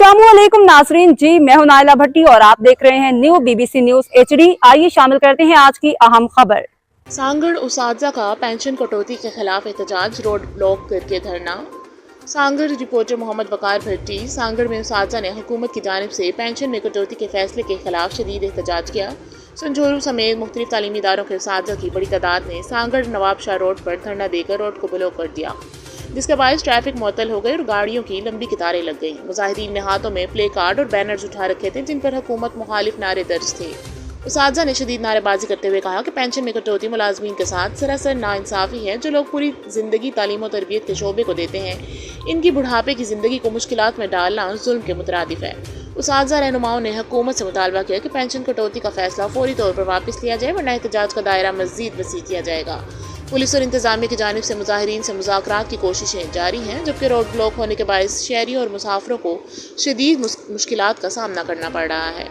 अस्सलामुअलैकुम नाजरीन जी, मैं हूं नाइला भट्टी और आप देख रहे हैं न्यू BBC न्यूज HD। आइए शामिल करते हैं आज की अहम खबर। सांगड़ उसात्जा का पेंशन कटौती के खिलाफ एहतजाज, रोड ब्लॉक करके धरना। सांगड़ रिपोर्टर मोहम्मद वकार भट्टी। सांगड़ में उसात्जा ने हुकूमत की जानिब से पेंशन में कटौती के फैसले के खिलाफ शदीद एहतजाज किया। संजोरू समेत मुख्तलिफ तालीमी इदारों के उसात्जा की बड़ी तादाद ने सांगड़ नवाब शाह रोड पर धरना देकर रोड को ब्लॉक कर दिया, जिसके बायस ट्रैफिक मुअत्तल हो गई और गाड़ियों की लंबी कतारें लग गईं। मुजाहिदीन ने हाथों में प्ले कार्ड और बैनर्स उठा रखे थे जिन पर हुकूमत मुखालिफ नारे दर्ज थे। उसात्जा ने शदीद नारेबाजी करते हुए कहा कि पेंशन में कटौती मुलाजमीन के साथ सरासर नाइंसाफ़ी है। जो लोग पूरी ज़िंदगी तालीम और तरबियत के शोबे को देते हैं, इनकी बुढ़ापे की ज़िंदगी को मुश्किलात में डालना जुल्म के मुतरादिफ है। उसात्जा रहनुमाओं ने हुकूमत से मुतालबा किया कि पेंशन कटौती का फैसला फौरी तौर पर वापस लिया जाए, वरना एहतजाज का दायरा मज़ीद वसी किया जाएगा। पुलिस और इंतजामिया की जानिब से मुजाहिरीन से मुज़ाकरात की कोशिशें जारी हैं, जबकि रोड ब्लॉक होने के बायस शहरियों और मुसाफिरों को शदीद मुश्किलात का सामना करना पड़ रहा है।